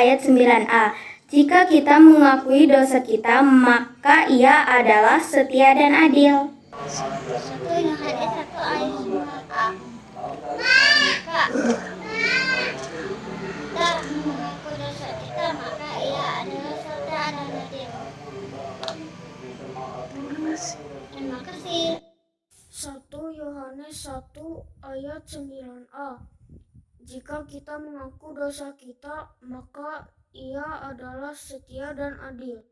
ayat 9a. Jika kita mengakui dosa kita, maka Ia adalah setia dan adil. 1 Yohanes 1 ayat 9a. Jika kita mengaku dosa kita, maka Ia adalah setia dan adil. Terima kasih. 1 Yohanes 1 ayat 9a. Jika kita mengaku dosa kita, maka Ia adalah setia dan adil.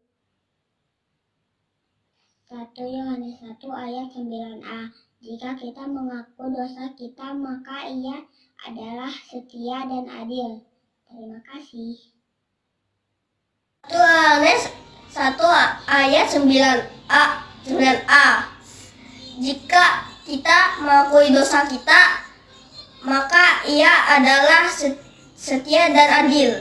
1 Yohanes 1 ayat 9a. Jika kita mengaku dosa kita, maka Ia adalah setia dan adil. Terima kasih. 1 Yohanes 1 ayat 9a. Jika kita mengakui dosa kita, maka Ia adalah setia dan adil.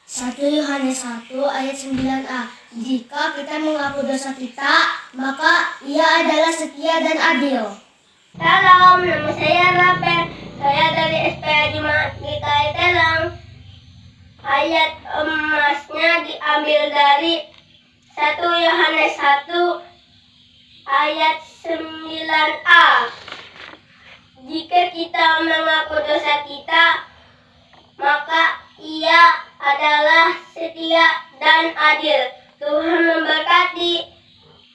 1 Yohanes 1 ayat 9a. Jika kita mengaku dosa kita, maka Ia adalah setia dan adil. Salam, nama saya Rafael. Saya dari SPA Jemaat GKI Telang. Ayat emasnya diambil dari 1 Yohanes 1 ayat 9a. Jika kita mengaku dosa kita, maka Ia adalah setia dan adil. Tuhan memberkati.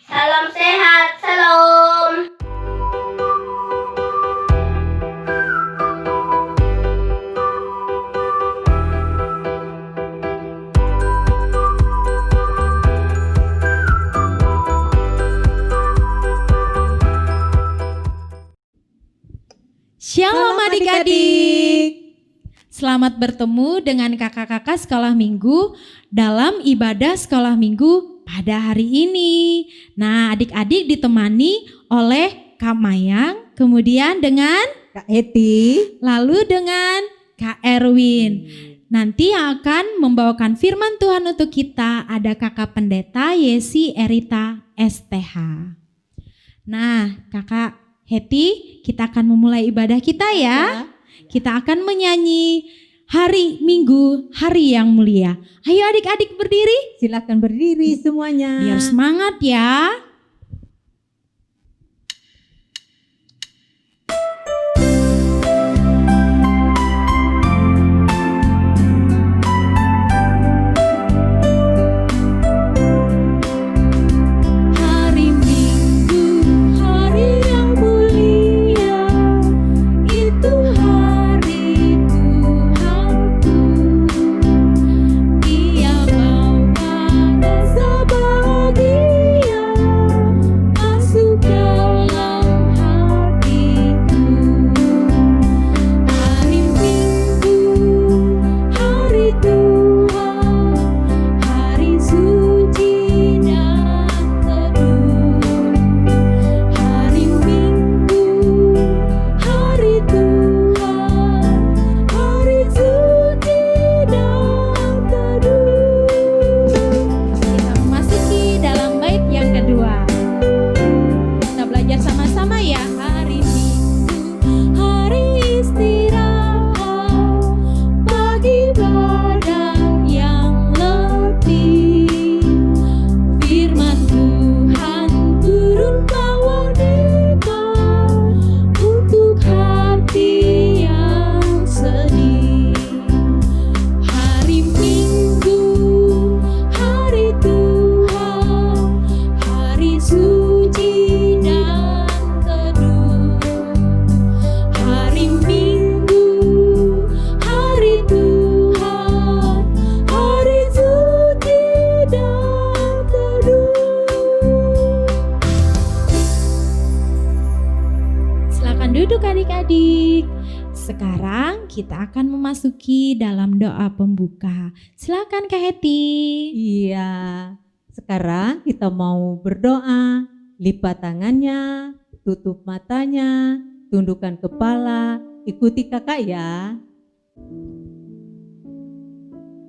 Salam sehat. Salam. Shalom adik-adik. Selamat bertemu dengan kakak-kakak sekolah minggu dalam ibadah sekolah minggu pada hari ini. Nah, adik-adik ditemani oleh Kak Mayang, kemudian dengan Kak Heti, lalu dengan Kak Erwin. Nanti yang akan membawakan firman Tuhan untuk kita ada Kakak Pendeta Yesi Erita STH. Nah, Kakak Heti, kita akan memulai ibadah kita ya. Kita akan menyanyi hari Minggu, hari yang mulia. Ayo adik-adik berdiri. silakan berdiri semuanya. Biar semangat ya. Sekarang kita akan memasuki dalam doa pembuka. Silakan Kak Heti. Iya, sekarang kita mau berdoa. Lipat tangannya, tutup matanya, tundukkan kepala, ikuti kakak ya.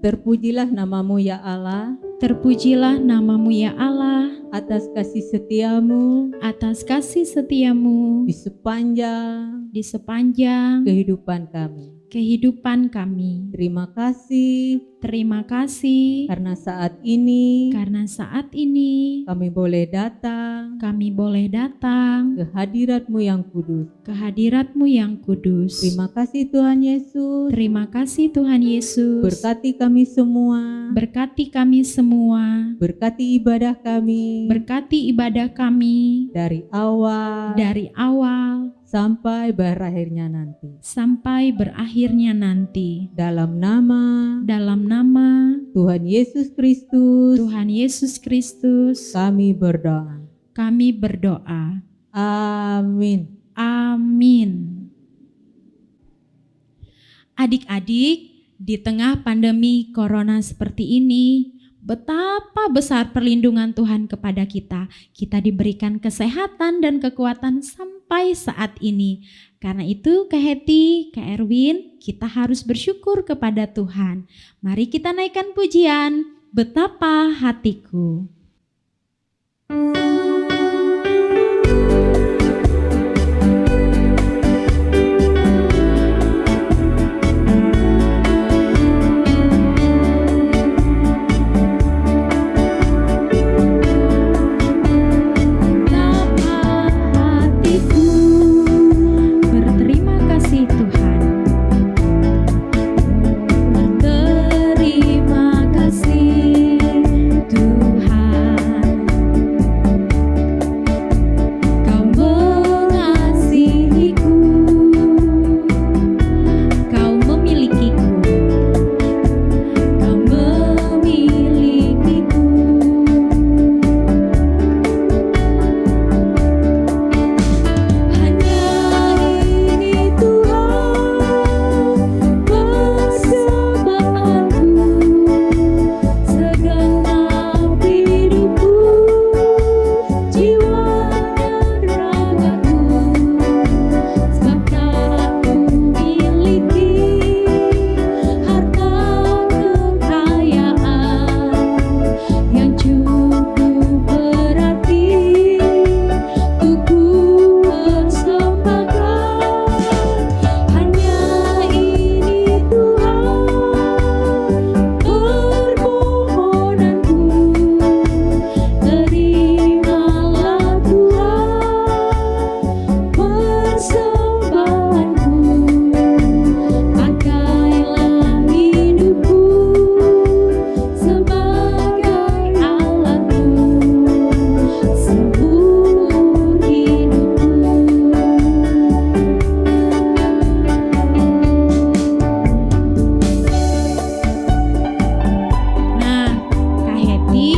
Terpujilah namamu ya Allah, Terpujilah namamu ya Allah, atas kasih setiamu atas kasih setiamu di sepanjang di sepanjang kehidupan kami. kehidupan kami. Terima kasih Terima kasih karena saat ini karena saat ini kami boleh datang kami boleh datang ke hadirat-Mu yang kudus. ke hadirat-Mu yang kudus. Terima kasih Tuhan Yesus. Terima kasih Tuhan Yesus. Berkati kami semua. Berkati kami semua. Berkati ibadah kami Berkati ibadah kami dari awal dari awal sampai berakhirnya nanti. sampai berakhirnya nanti. Dalam nama Dalam nama Tuhan Yesus Kristus Tuhan Yesus Kristus kami berdoa. kami berdoa. Amin. Amin. Adik-adik, di tengah pandemi corona seperti ini, betapa besar perlindungan Tuhan kepada kita. Kita diberikan kesehatan dan kekuatan sampai saat ini. Karena itu Kak Heti, Kak Erwin, kita harus bersyukur kepada Tuhan. Mari kita naikkan pujian, Betapa Hatiku. Berterima kasih Tuhan. Berterima kasih Tuhan. Kau mengasihiku, Kau memilikiku, Kau memilikiku. Hanya ini Tuhan persembahanku, segenap hidupku, jiwa dan ragaku, sebab tak kumiliki harta kekayaan yang cukup berarti untuk ku persembahkan. Hanya ini Tuhan permohonanku, terimalah Tuhan persembahanku, pakailah hidupku sebagai alatmu seumur hidupku. Nah, Kak Heti,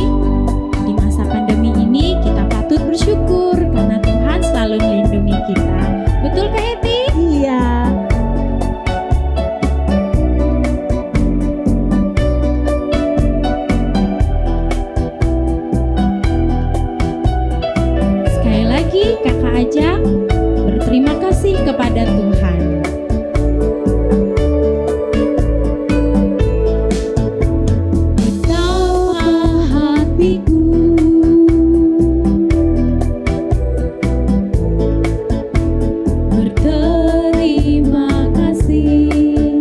di masa pandemi ini kita patut bersyukur karena Tuhan selalu melindungi kita. Betul Kak Heti? Iya. Sekali lagi kakak ajak berterima kasih kepada Tuhan. Betapa hatiku berterima kasih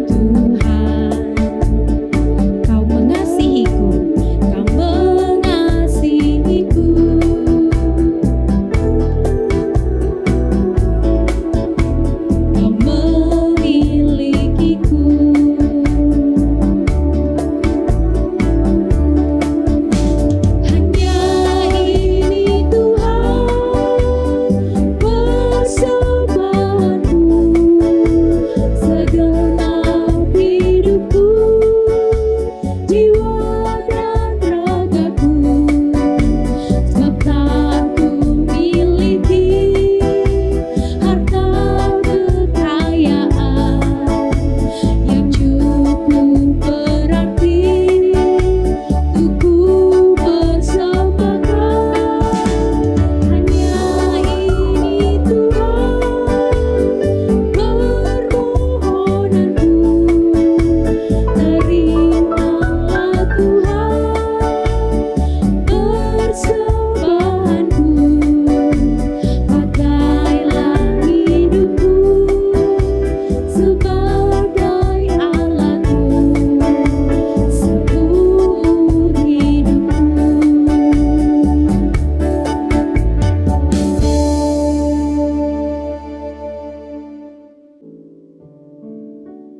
Tuhan. Kau mengasihiku, Kau mengasihiku.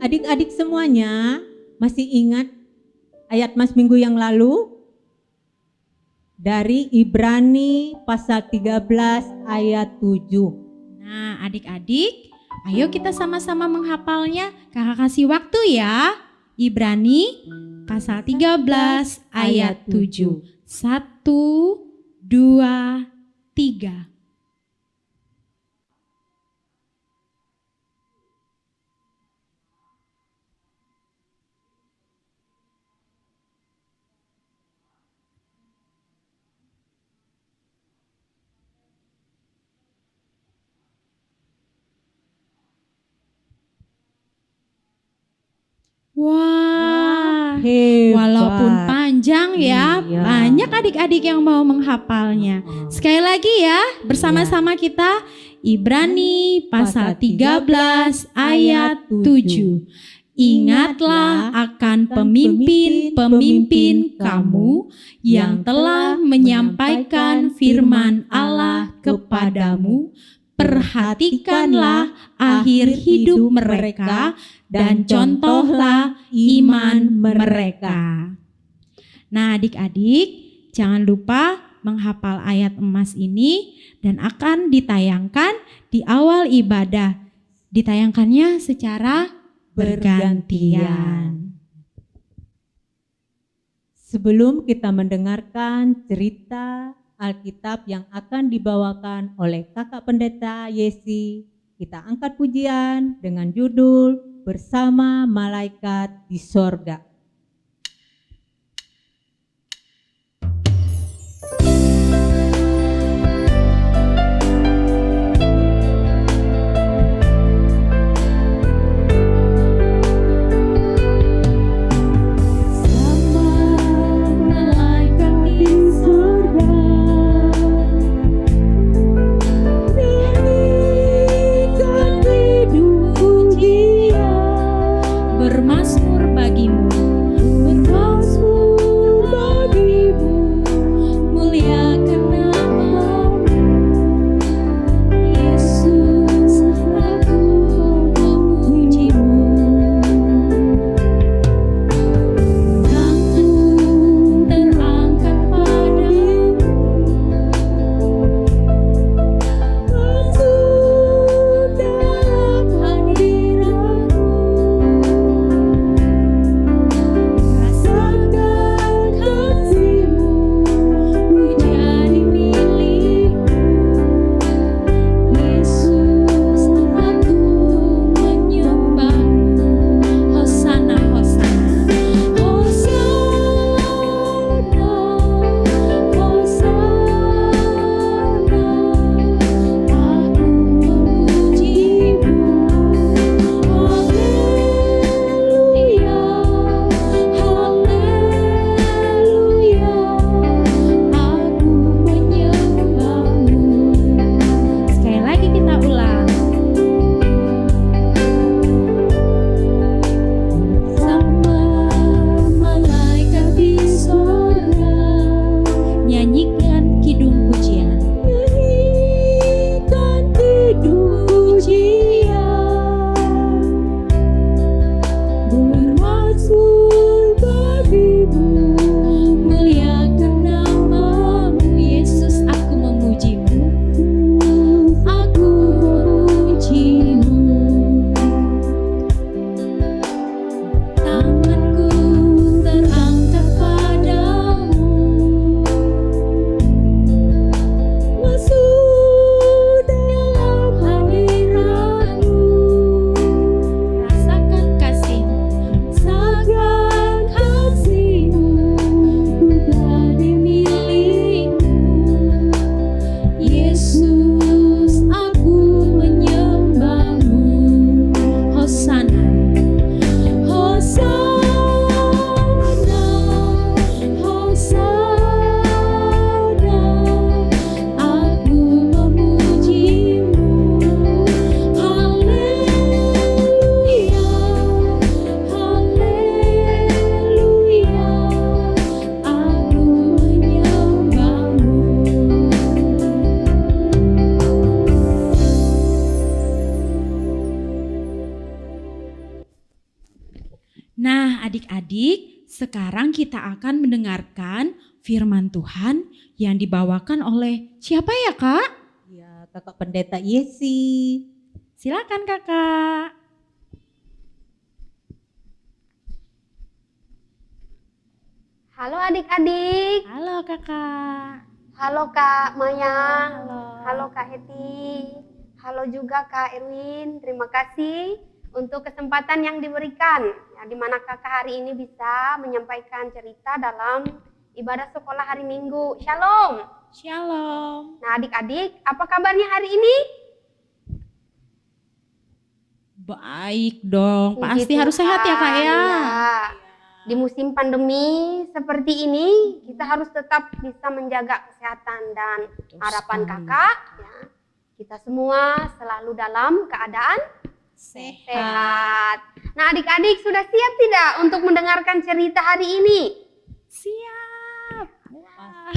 Adik-adik semuanya masih ingat ayat Mas minggu yang lalu? Dari Ibrani pasal 13 ayat 7. Nah, adik-adik, ayo kita sama-sama menghafalnya. Kakak kasih waktu ya. Ibrani pasal 13 ayat 7. 1, 2, 3. Wah, Hebat. walaupun panjang ya, Iya. banyak adik-adik yang mau menghafalnya. Sekali lagi ya, bersama-sama kita Ibrani pasal 13 ayat 7. Ingatlah akan pemimpin-pemimpin kamu yang telah menyampaikan firman Allah kepadamu. Perhatikanlah akhir hidup mereka dan contohlah iman mereka. Nah, adik-adik, jangan lupa menghafal ayat emas ini dan akan ditayangkan di awal ibadah. Ditayangkannya secara bergantian. Sebelum kita mendengarkan cerita Alkitab yang akan dibawakan oleh Kakak Pendeta Yesi, kita angkat pujian dengan judul Bersama Malaikat di Sorga. Bermasmur bagimu adik-adik, sekarang kita akan mendengarkan firman Tuhan yang dibawakan oleh siapa ya, Kak? Ya, Kakak Pendeta Yesi. Silakan, Kakak. Halo adik-adik, Halo, Kakak. halo Kak Maya, Halo. halo Kak Heti, halo juga Kak Erwin. Terima kasih untuk kesempatan yang diberikan, ya, di mana kakak hari ini bisa menyampaikan cerita dalam ibadah sekolah hari Minggu. Shalom. Shalom. Nah adik-adik, apa kabarnya hari ini? Baik dong, Puji pasti harus sehat ya, Kak ya. Iya. Di musim pandemi seperti ini, kita harus tetap bisa menjaga kesehatan dan harapan kakak, ya, kita semua selalu dalam keadaan sehat. Nah adik-adik sudah siap tidak untuk mendengarkan cerita hari ini? Siap. Wah.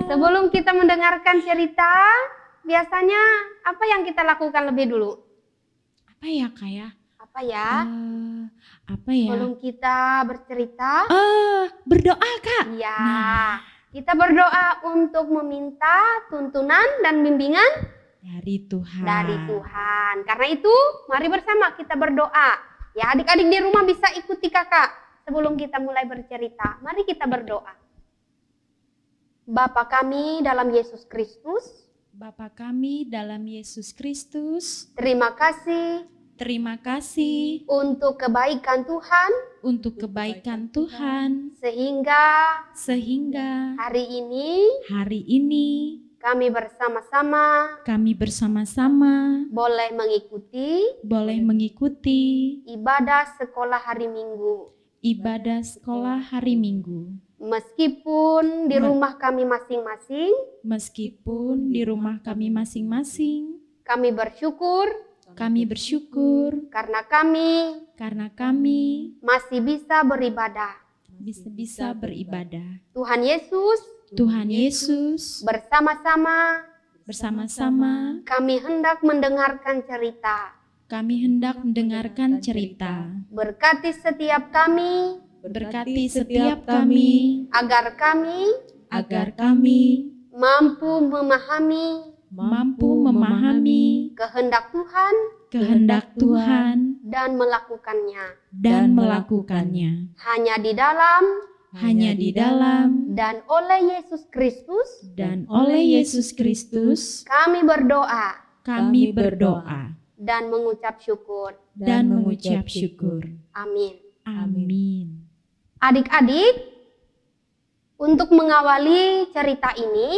Sebelum kita mendengarkan cerita, biasanya apa yang kita lakukan lebih dulu? Apa ya, Kak ya? Apa ya? Apa ya? Sebelum kita bercerita, Berdoa, Kak. ya, Nah. kita berdoa untuk meminta tuntunan dan bimbingan Dari Tuhan. dari Tuhan. Karena itu, mari bersama kita berdoa. Ya, adik-adik di rumah bisa ikuti kakak. Sebelum kita mulai bercerita, mari kita berdoa. Bapa kami dalam Yesus Kristus, Bapa kami dalam Yesus Kristus, terima kasih terima kasih untuk kebaikan Tuhan, untuk kebaikan Tuhan, sehingga hari ini kami bersama-sama boleh mengikuti ibadah sekolah hari Minggu. Meskipun di rumah kami masing-masing, kami bersyukur karena kami masih bisa beribadah. Tuhan Yesus, bersama-sama kami hendak mendengarkan cerita. Berkati setiap kami, agar kami mampu memahami kehendak Tuhan dan melakukannya. Hanya di dalam dan oleh Yesus Kristus kami berdoa dan mengucap syukur. Amin. Adik-adik, untuk mengawali cerita ini,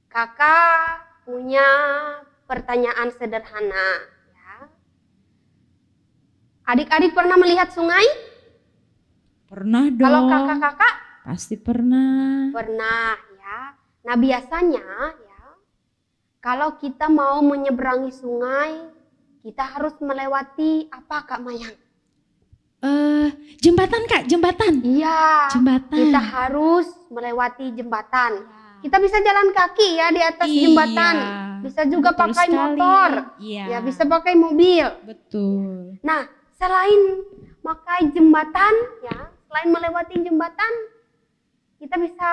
kakak punya pertanyaan sederhana. Ya. Adik-adik pernah melihat sungai? Pernah dong. Kalau kakak-kakak? Pasti pernah. Pernah ya. Nah biasanya ya, kalau kita mau menyeberangi sungai, kita harus melewati apa Kak Mayang? Jembatan, Kak, jembatan. Iya, Jembatan. kita harus melewati jembatan. Kita bisa jalan kaki ya di atas jembatan. Bisa juga betul pakai sekali. motor. Iya. Ya, bisa pakai mobil. Betul. Nah, selain pakai jembatan ya, selain melewati jembatan, kita bisa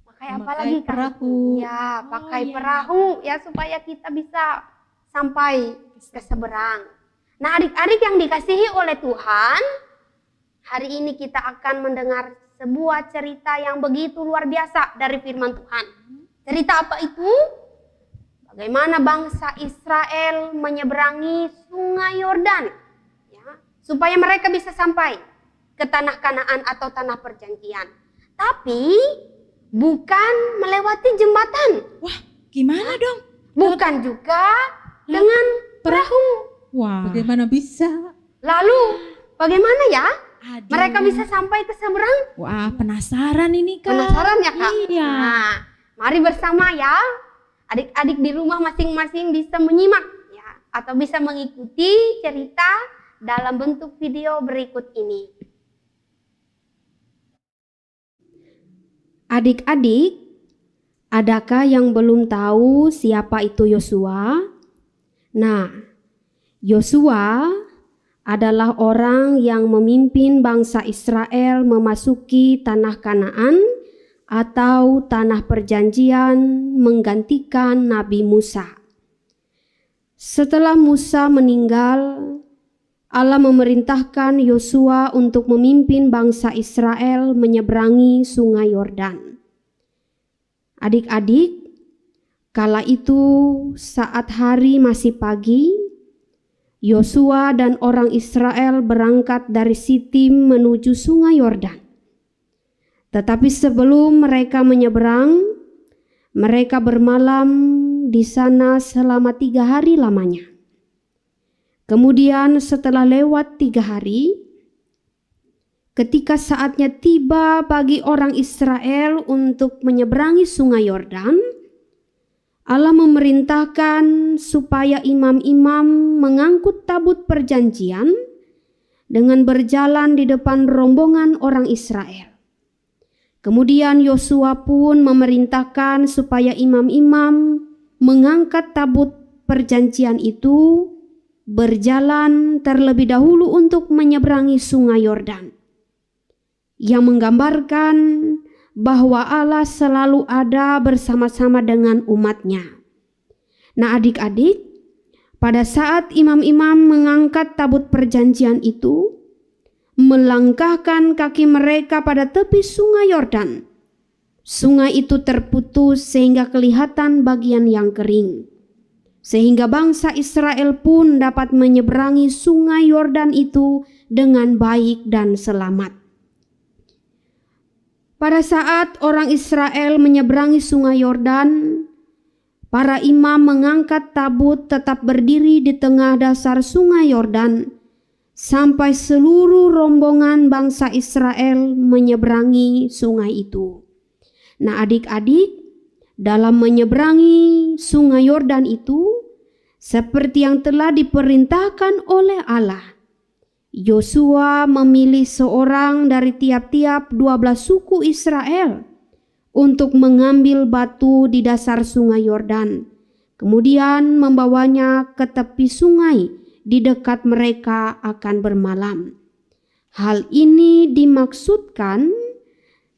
pakai apa lagi Kak? Perahu. Ya, pakai iya. perahu ya supaya kita bisa sampai ke seberang. Nah, adik-adik yang dikasihi oleh Tuhan, hari ini kita akan mendengar sebuah cerita yang begitu luar biasa dari firman Tuhan. Cerita apa itu? Bagaimana bangsa Israel menyeberangi sungai Yordan, ya, supaya mereka bisa sampai ke tanah Kanaan atau tanah perjanjian. Tapi bukan melewati jembatan. Wah, gimana dong? Bukan juga dengan perahu. Wah. Bagaimana bisa? Lalu bagaimana ya? Aduh. Mereka bisa sampai ke seberang? Wah, penasaran ini, Kak. Penasaran ya Kak? Iya. Nah, mari bersama ya. Adik-adik di rumah masing-masing bisa menyimak ya, atau bisa mengikuti cerita dalam bentuk video berikut ini. Adik-adik, adakah yang belum tahu siapa itu Yosua? Nah, Yosua adalah orang yang memimpin bangsa Israel memasuki tanah Kanaan atau tanah perjanjian menggantikan Nabi Musa. Setelah Musa meninggal, Allah memerintahkan Yosua untuk memimpin bangsa Israel menyeberangi Sungai Yordan. Adik-adik, kala itu saat hari masih pagi, Yosua dan orang Israel berangkat dari Sitim menuju Sungai Yordan. Tetapi sebelum mereka menyeberang, mereka bermalam di sana selama 3 hari lamanya. Kemudian setelah lewat 3 hari, ketika saatnya tiba bagi orang Israel untuk menyeberangi Sungai Yordan, Allah memerintahkan supaya imam-imam mengangkut tabut perjanjian dengan berjalan di depan rombongan orang Israel. Kemudian Yosua pun memerintahkan supaya imam-imam mengangkat tabut perjanjian itu berjalan terlebih dahulu untuk menyeberangi Sungai Yordan, yang menggambarkan bahwa Allah selalu ada bersama-sama dengan umatnya. Nah adik-adik, pada saat imam-imam mengangkat tabut perjanjian itu, melangkahkan kaki mereka pada tepi Sungai Yordan, sungai itu terputus sehingga kelihatan bagian yang kering, sehingga bangsa Israel pun dapat menyeberangi Sungai Yordan itu dengan baik dan selamat. Pada saat orang Israel menyeberangi Sungai Yordan, para imam mengangkat tabut tetap berdiri di tengah dasar Sungai Yordan sampai seluruh rombongan bangsa Israel menyeberangi sungai itu. Nah adik-adik, dalam menyeberangi Sungai Yordan itu, seperti yang telah diperintahkan oleh Allah, Yosua memilih seorang dari tiap-tiap 12 suku Israel untuk mengambil batu di dasar Sungai Yordan, kemudian membawanya ke tepi sungai di dekat mereka akan bermalam. Hal ini dimaksudkan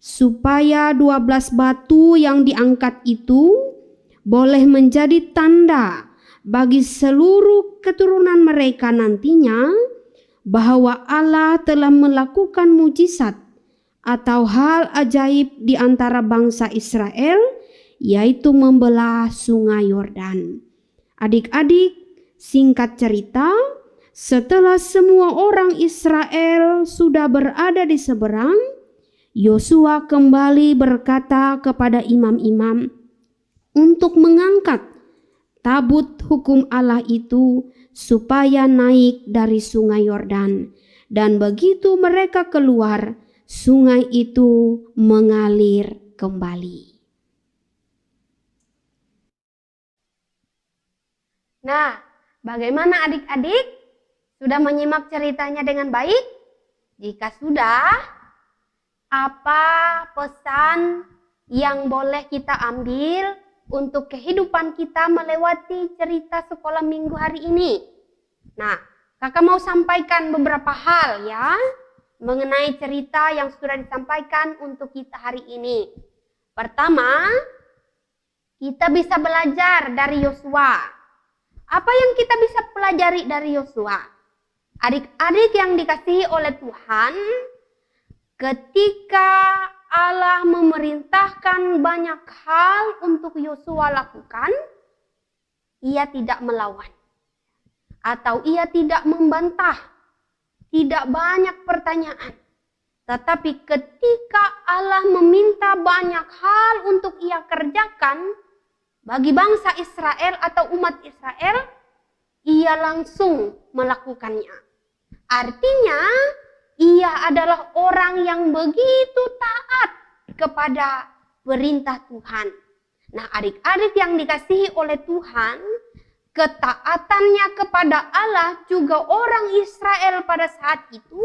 supaya 12 batu yang diangkat itu boleh menjadi tanda bagi seluruh keturunan mereka nantinya bahwa Allah telah melakukan mujizat atau hal ajaib di antara bangsa Israel, yaitu membelah Sungai Yordan. Adik-adik, singkat cerita, setelah semua orang Israel sudah berada di seberang, Yosua kembali berkata kepada imam-imam untuk mengangkat tabut hukum Allah itu supaya naik dari Sungai Yordan. Dan begitu mereka keluar, sungai itu mengalir kembali. Nah, bagaimana adik-adik? Sudah menyimak ceritanya dengan baik? Jika sudah, apa pesan yang boleh kita ambil untuk kehidupan kita melewati cerita sekolah minggu hari ini? Nah, kakak mau sampaikan beberapa hal ya mengenai cerita yang sudah disampaikan untuk kita hari ini. Pertama, kita bisa belajar dari Yosua. Apa yang kita bisa pelajari dari Yosua? Adik-adik yang dikasihi oleh Tuhan, ketika Allah memerintahkan banyak hal untuk Yosua lakukan, ia tidak melawan atau ia tidak membantah, tidak banyak pertanyaan. Tetapi ketika Allah meminta banyak hal untuk ia kerjakan bagi bangsa Israel atau umat Israel, ia langsung melakukannya. Artinya, ia adalah orang yang begitu taat kepada perintah Tuhan. Nah, adik-adik yang dikasihi oleh Tuhan, ketaatannya kepada Allah juga orang Israel pada saat itu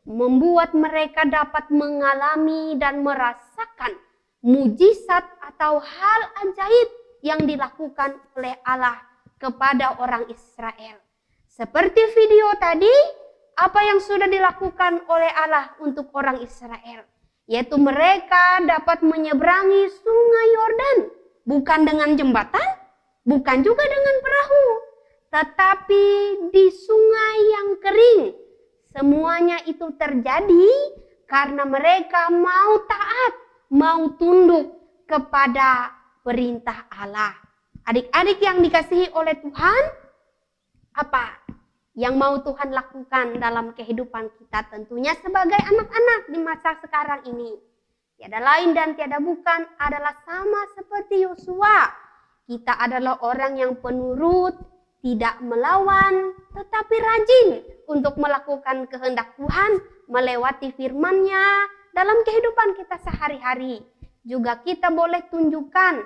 membuat mereka dapat mengalami dan merasakan mujizat atau hal ajaib yang dilakukan oleh Allah kepada orang Israel. Seperti video tadi, apa yang sudah dilakukan oleh Allah untuk orang Israel, yaitu mereka dapat menyeberangi sungai Yordan, bukan dengan jembatan, bukan juga dengan perahu, tetapi di sungai yang kering. Semuanya itu terjadi karena mereka mau taat, mau tunduk kepada perintah Allah. Adik-adik yang dikasihi oleh Tuhan, apa yang mau Tuhan lakukan dalam kehidupan kita tentunya sebagai anak-anak di masa sekarang ini? Tiada lain dan tiada bukan adalah sama seperti Yosua. Kita adalah orang yang penurut, tidak melawan, tetapi rajin untuk melakukan kehendak Tuhan, melewati firman-Nya dalam kehidupan kita sehari-hari. Juga kita boleh tunjukkan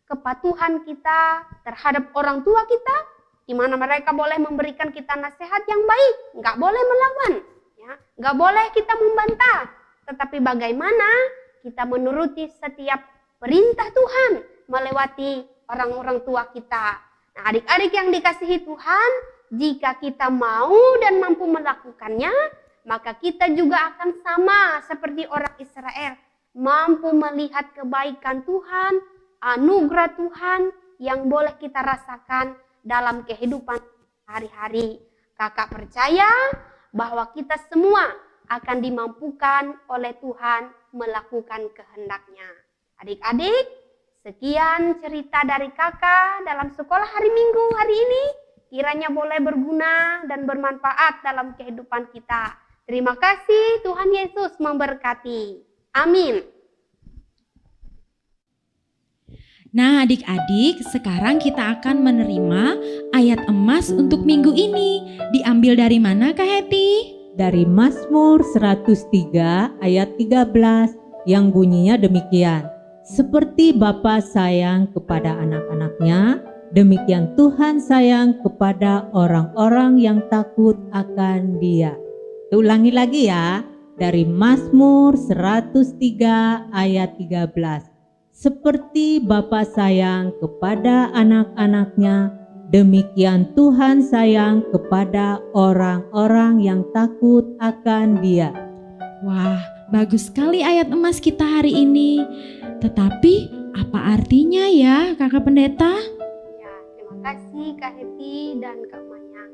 kepatuhan kita terhadap orang tua kita, di mana mereka boleh memberikan kita nasihat yang baik, nggak boleh melawan, ya, nggak boleh kita membantah, tetapi bagaimana kita menuruti setiap perintah Tuhan, melewati orang-orang tua kita. Nah, adik-adik yang dikasihi Tuhan, jika kita mau dan mampu melakukannya, maka kita juga akan sama seperti orang Israel, mampu melihat kebaikan Tuhan, anugerah Tuhan yang boleh kita rasakan dalam kehidupan hari-hari. Kakak percaya bahwa kita semua akan dimampukan oleh Tuhan melakukan kehendak-Nya. Adik-adik, sekian cerita dari kakak dalam sekolah hari Minggu hari ini. Kiranya boleh berguna dan bermanfaat dalam kehidupan kita. Terima kasih, Tuhan Yesus memberkati. Amin. Nah adik-adik, sekarang kita akan menerima ayat emas untuk minggu ini. Diambil dari mana Kak Heti? Dari Mazmur 103 ayat 13 yang bunyinya demikian. Seperti Bapa sayang kepada anak-anaknya, demikian Tuhan sayang kepada orang-orang yang takut akan Dia. Ulangi lagi ya, dari Mazmur 103 ayat 13. Seperti Bapa sayang kepada anak-anaknya, demikian Tuhan sayang kepada orang-orang yang takut akan Dia. Wah, bagus sekali ayat emas kita hari ini. Tetapi apa artinya ya Kakak Pendeta? Ya, terima kasih Kak Heti dan Kak Mayang.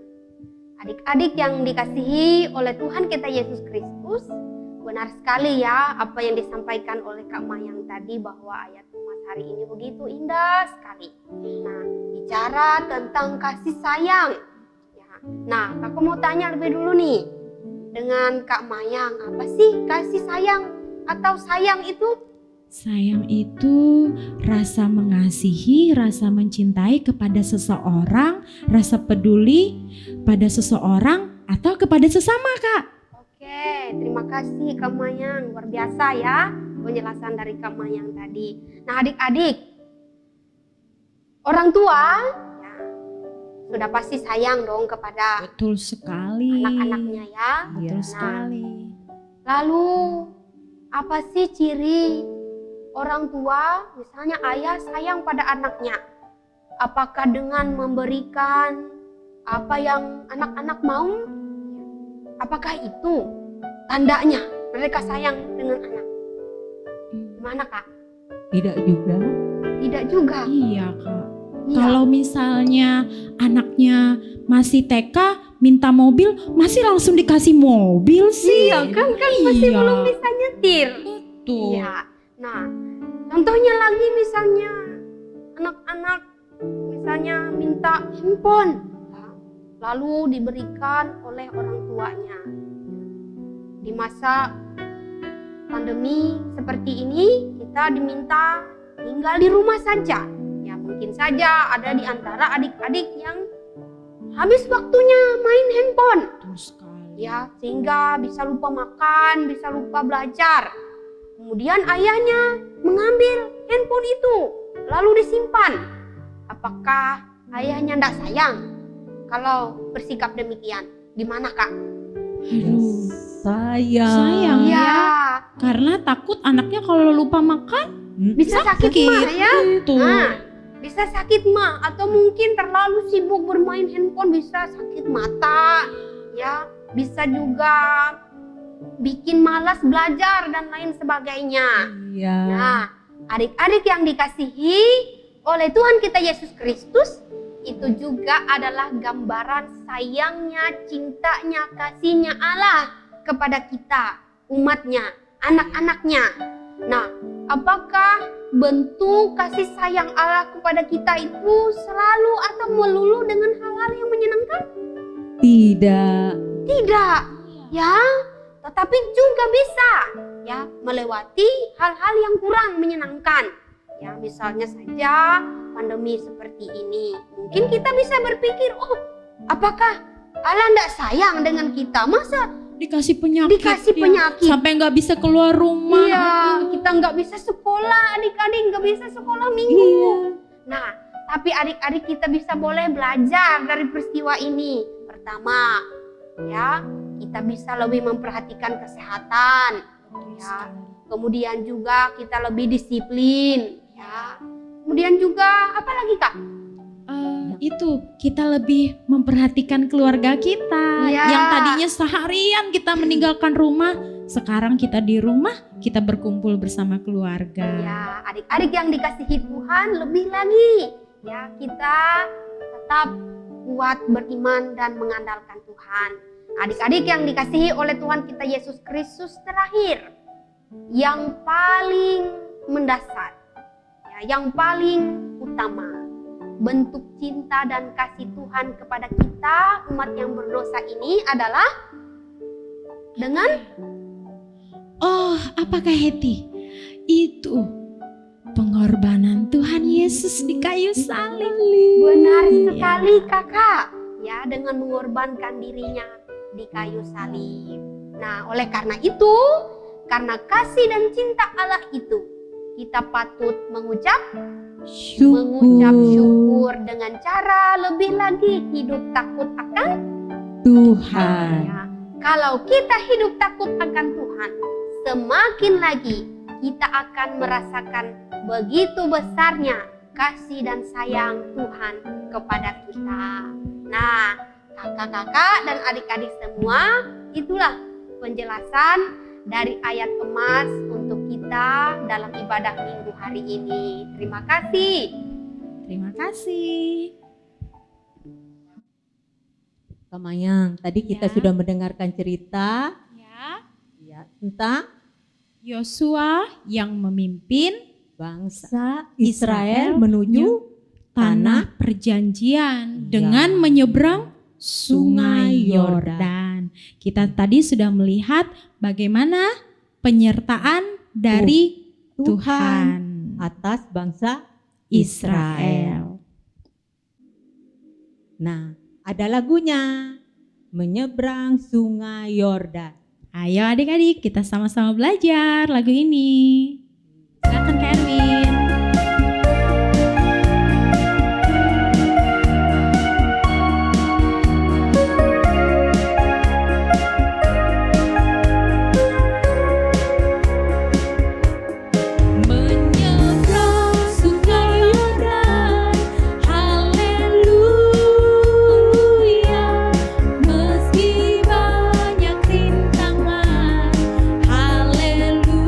Adik-adik yang dikasihi oleh Tuhan kita Yesus Kristus, benar sekali ya apa yang disampaikan oleh Kak Mayang tadi, bahwa ayat emas hari ini begitu indah sekali. Nah, bicara tentang kasih sayang. Ya. Nah, aku mau tanya lebih dulu nih dengan Kak Mayang, apa sih kasih sayang atau sayang itu? Sayang itu rasa mengasihi, rasa mencintai kepada seseorang, rasa peduli pada seseorang atau kepada sesama Kak. Oke, terima kasih Kak Mayang, luar biasa ya penjelasan dari Kak Mayang tadi. Nah adik-adik, orang tua ya, sudah pasti sayang dong kepada Betul sekali. anak-anaknya ya. Betul Nah, sekali. lalu apa sih ciri orang tua, misalnya ayah sayang pada anaknya? Apakah dengan memberikan apa yang anak-anak mau? Apakah itu tandanya mereka sayang dengan anak? Gimana Kak? Tidak juga. Tidak juga. Iya Kak. Iya. Kalau misalnya anaknya masih TK minta mobil, masih langsung dikasih mobil sih. Iya kan masih Iya. belum bisa nyetir. Betul. Iya. Nah, contohnya lagi misalnya anak-anak misalnya minta handphone, lalu diberikan oleh orang tuanya. Di masa pandemi seperti ini, kita diminta tinggal di rumah saja. Ya mungkin saja ada di antara adik-adik yang habis waktunya main handphone. Betul sekali. Ya, sehingga bisa lupa makan, bisa lupa belajar. Kemudian ayahnya mengambil handphone itu, lalu disimpan. Apakah ayahnya tidak sayang kalau bersikap demikian? Gimana Kak? Aduh. Sayang. Sayang Ya, ya. Karena takut anaknya kalau lupa makan bisa sakit mah ya. Betul. Nah, bisa sakit mah, atau mungkin terlalu sibuk bermain handphone bisa sakit mata. Ya, bisa juga bikin malas belajar dan lain sebagainya. Iya. Nah, adik-adik yang dikasihi oleh Tuhan kita Yesus Kristus, itu juga adalah gambaran sayangnya, cintanya, kasihnya Allah kepada kita, umatnya, anak-anaknya. Nah, apakah bentuk kasih sayang Allah kepada kita itu selalu atau melulu dengan hal-hal yang menyenangkan? Tidak. Tidak, ya. Tetapi juga bisa ya melewati hal-hal yang kurang menyenangkan. Ya, misalnya saja pandemi seperti ini. Mungkin kita bisa berpikir, oh, apakah Allah tidak sayang dengan kita? Masa Dikasih penyakit. dikasih ya. penyakit? Sampai nggak bisa keluar rumah. Iya, kita nggak bisa sekolah, adik-adik nggak bisa sekolah minggu. Nah, tapi adik-adik kita bisa boleh belajar dari peristiwa ini. Pertama, ya, kita bisa lebih memperhatikan kesehatan. Ya. Kemudian juga kita lebih disiplin. Ya. Kemudian juga apa lagi, Kak? Itu kita lebih memperhatikan keluarga kita. Iya. Yang tadinya seharian kita meninggalkan rumah, sekarang kita di rumah, kita berkumpul bersama keluarga. Ya, adik-adik yang dikasihi Tuhan, lebih lagi ya kita tetap kuat beriman dan mengandalkan Tuhan. Adik-adik yang dikasihi oleh Tuhan kita Yesus Kristus, terakhir yang paling mendasar, ya, yang paling utama, bentuk cinta dan kasih Tuhan kepada kita umat yang berdosa ini adalah dengan Oh, apakah Heti? Itu pengorbanan Tuhan Yesus di kayu salib. benar Iya. sekali, Kakak, ya, dengan mengorbankan dirinya di kayu salib. Nah, oleh karena itu, karena kasih dan cinta Allah itu, kita patut mengucap syukur dengan cara lebih lagi hidup takut akan Tuhan. ya. Kalau kita hidup takut akan Tuhan, semakin lagi kita akan merasakan begitu besarnya kasih dan sayang Tuhan kepada kita. Nah, kakak-kakak dan adik-adik semua, itulah penjelasan dari ayat emas untuk kita dalam ibadah minggu hari ini. Terima kasih. Terima kasih. Kak Mayang, tadi kita Ya. sudah mendengarkan cerita Ya, ya, tentang Yosua yang memimpin bangsa Israel menuju tanah perjanjian dengan menyeberang Sungai Yordan. Kita tadi sudah melihat bagaimana penyertaan dari Tuhan atas bangsa Israel. Nah, ada lagunya, Menyeberang Sungai Yordan. Ayo adik-adik, kita sama-sama belajar lagu ini. Silakan Kak Erwin. Menyeberang Sungai Yordan, haleluya. Meski banyak rintangan, haleluya.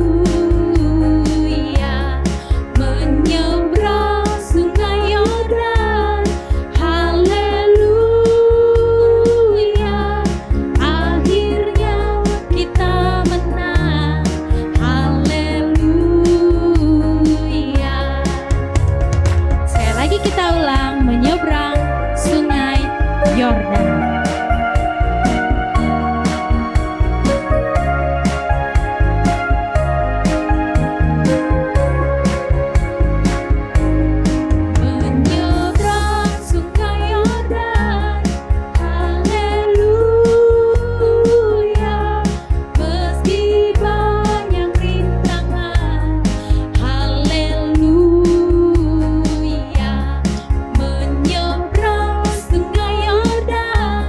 Menyeberang Sungai Yordan, haleluya. Akhirnya kita menang, haleluya. Sekali lagi kita ulang, menyeberang Sungai Yordan. Menyeberang Sungai Yordan, haleluya. Meski banyak rintangan, haleluya. Menyeberang Sungai Yordan,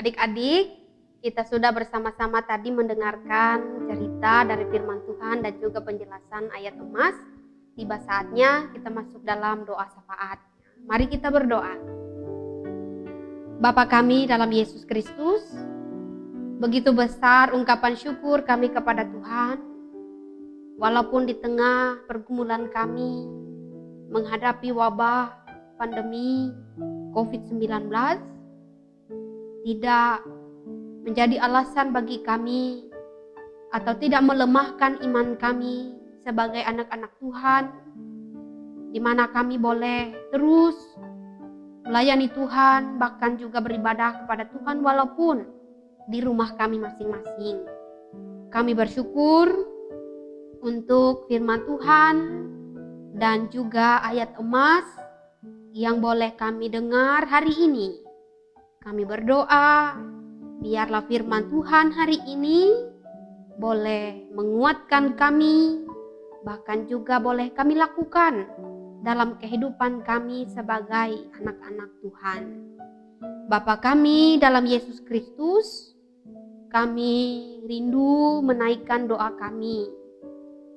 Adik-adik, kita sudah bersama-sama tadi mendengarkan cerita dari firman Tuhan dan juga penjelasan ayat emas. Tiba saatnya kita masuk dalam doa syafaat. Mari kita berdoa. Bapa kami dalam Yesus Kristus, begitu besar ungkapan syukur kami kepada Tuhan. Walaupun di tengah pergumulan kami menghadapi wabah pandemi COVID-19, tidak menjadi alasan bagi kami atau tidak melemahkan iman kami sebagai anak-anak Tuhan, di mana kami boleh terus melayani Tuhan, bahkan juga beribadah kepada Tuhan walaupun di rumah kami masing-masing. Kami bersyukur untuk firman Tuhan dan juga ayat emas yang boleh kami dengar hari ini. Kami berdoa, biarlah firman Tuhan hari ini boleh menguatkan kami, bahkan juga boleh kami lakukan dalam kehidupan kami sebagai anak-anak Tuhan. Bapa kami dalam Yesus Kristus, kami rindu menaikkan doa kami.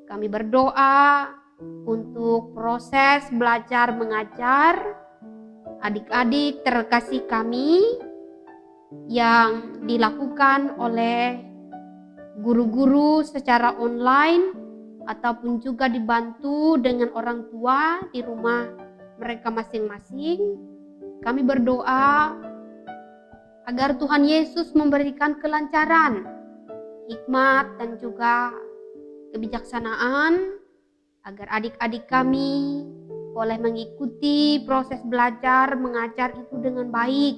Kami berdoa untuk proses belajar mengajar adik-adik terkasih kami yang dilakukan oleh guru-guru secara online ataupun juga dibantu dengan orang tua di rumah mereka masing-masing. Kami berdoa agar Tuhan Yesus memberikan kelancaran, hikmat dan juga kebijaksanaan agar adik-adik kami boleh mengikuti proses belajar mengajar itu dengan baik,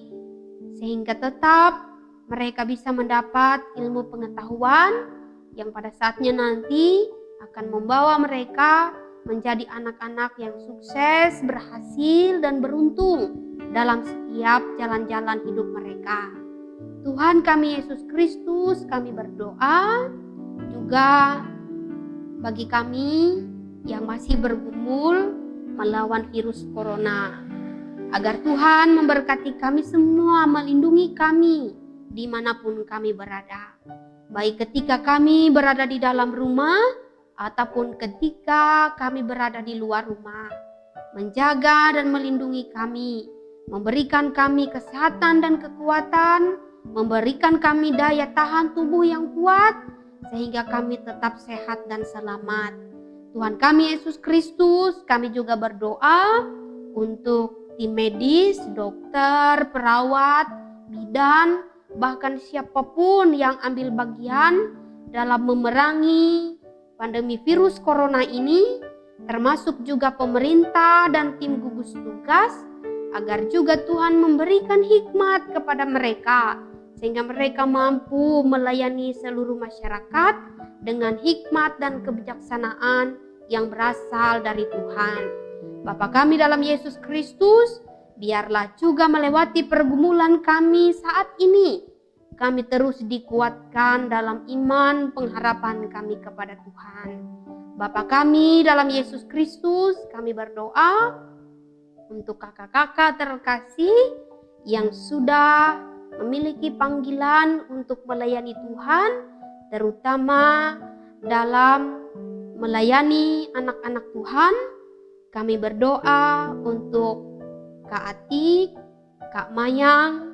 sehingga tetap mereka bisa mendapat ilmu pengetahuan yang pada saatnya nanti akan membawa mereka menjadi anak-anak yang sukses, berhasil dan beruntung dalam setiap jalan-jalan hidup mereka. Tuhan kami Yesus Kristus, kami berdoa juga bagi kami yang masih bergumul melawan virus corona, agar Tuhan memberkati kami semua, melindungi kami dimanapun kami berada, baik ketika kami berada di dalam rumah ataupun ketika kami berada di luar rumah. Menjaga dan melindungi kami, memberikan kami kesehatan dan kekuatan, memberikan kami daya tahan tubuh yang kuat sehingga kami tetap sehat dan selamat. Tuhan kami Yesus Kristus, kami juga berdoa untuk tim medis, dokter, perawat, bidan, bahkan siapapun yang ambil bagian dalam memerangi pandemi virus corona ini, termasuk juga pemerintah dan tim gugus tugas, agar juga Tuhan memberikan hikmat kepada mereka, sehingga mereka mampu melayani seluruh masyarakat dengan hikmat dan kebijaksanaan yang berasal dari Tuhan. Bapa kami dalam Yesus Kristus, biarlah juga melewati pergumulan kami saat ini, kami terus dikuatkan dalam iman pengharapan kami kepada Tuhan. Bapa kami dalam Yesus Kristus, kami berdoa untuk kakak-kakak terkasih yang sudah memiliki panggilan untuk melayani Tuhan, terutama dalam melayani anak-anak Tuhan. Kami berdoa untuk Kak Atik, Kak Mayang,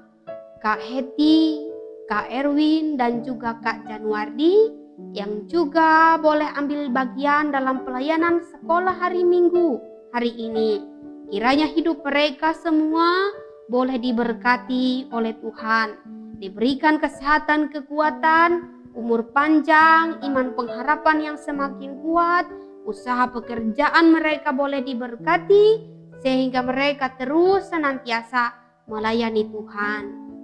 Kak Heti, Kak Erwin dan juga Kak Januardi yang juga boleh ambil bagian dalam pelayanan sekolah hari Minggu hari ini. Kiranya hidup mereka semua boleh diberkati oleh Tuhan, diberikan kesehatan, kekuatan, umur panjang, iman pengharapan yang semakin kuat, usaha pekerjaan mereka boleh diberkati sehingga mereka terus senantiasa melayani Tuhan.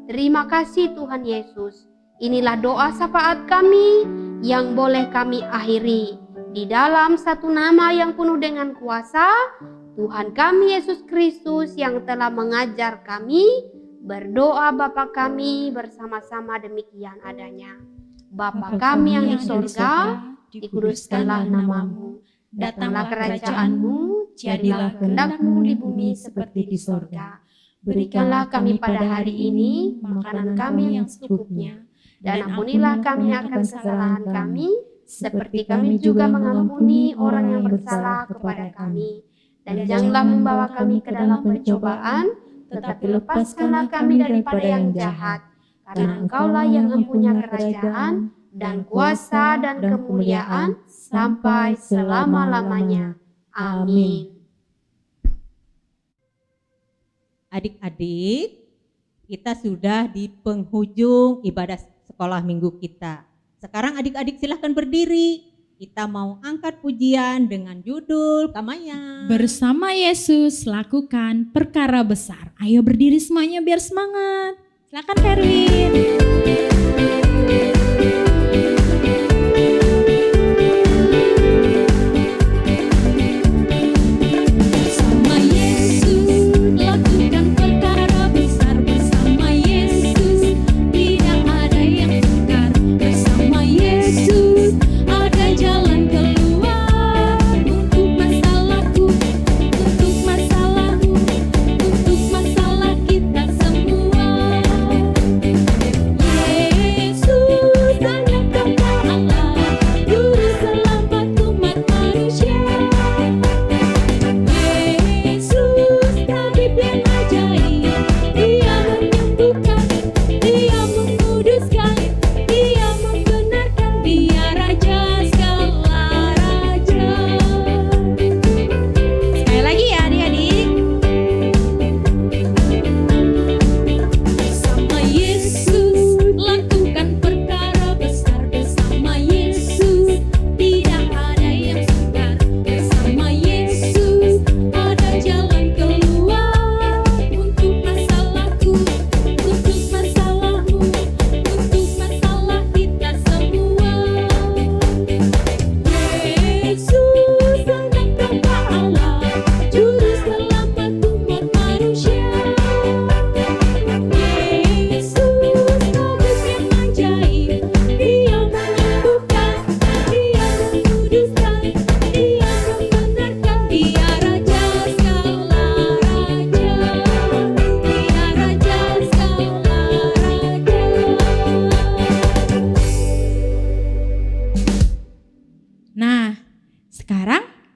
Terima kasih Tuhan Yesus. Inilah doa syafaat kami yang boleh kami akhiri di dalam satu nama yang penuh dengan kuasa, Tuhan kami Yesus Kristus yang telah mengajar kami berdoa Bapa kami bersama-sama demikian adanya. Bapa kami yang di sorga, dikuduskanlah namamu, datanglah kerajaan-Mu, jadilah kehendak-Mu di bumi seperti di sorga. Berikanlah kami pada hari ini makanan kami yang secukupnya, dan ampunilah kami akan kesalahan kami, seperti kami juga mengampuni orang yang bersalah kepada kami. Dan janganlah membawa kami ke dalam pencobaan, tetapi lepaskanlah kami daripada yang jahat. Karena Engkaulah yang mempunyai kerajaan, dan kuasa, dan kemuliaan, sampai selama-lamanya. Amin. Adik-adik, kita sudah di penghujung ibadah sekolah minggu kita. Sekarang adik-adik silahkan berdiri. Kita mau angkat pujian dengan judul Kamaya. Bersama Yesus lakukan perkara besar. Ayo berdiri semuanya biar semangat. Silakan Erwin.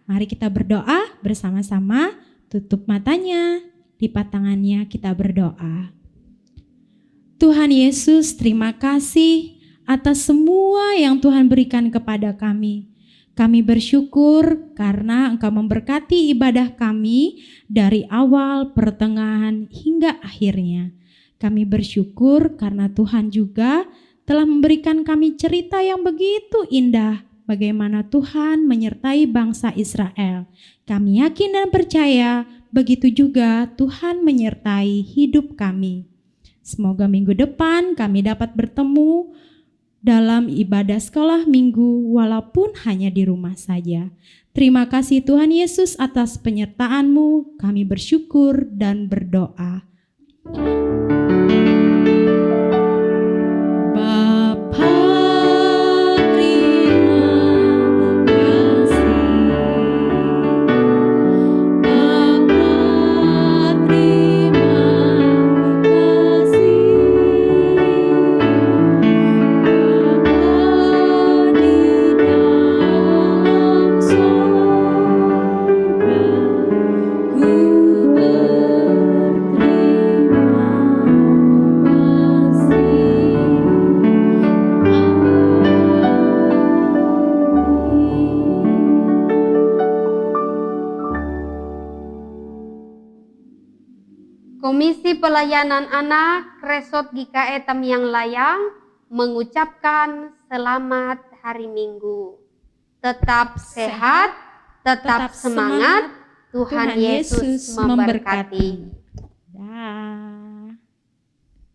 Mari kita berdoa bersama-sama, tutup matanya, lipat tangannya, kita berdoa. Tuhan Yesus, terima kasih atas semua yang Tuhan berikan kepada kami. Kami bersyukur karena Engkau memberkati ibadah kami dari awal, pertengahan, hingga akhirnya. Kami bersyukur karena Tuhan juga telah memberikan kami cerita yang begitu indah bagaimana Tuhan menyertai bangsa Israel. Kami yakin dan percaya begitu juga Tuhan menyertai hidup kami. Semoga minggu depan kami dapat bertemu dalam ibadah sekolah minggu walaupun hanya di rumah saja. Terima kasih Tuhan Yesus atas penyertaan-Mu. Kami bersyukur dan berdoa. Komisi Pelayanan Anak Resort GKE Tamiang Layang mengucapkan selamat hari Minggu. Tetap sehat, tetap semangat. Tuhan Yesus memberkati.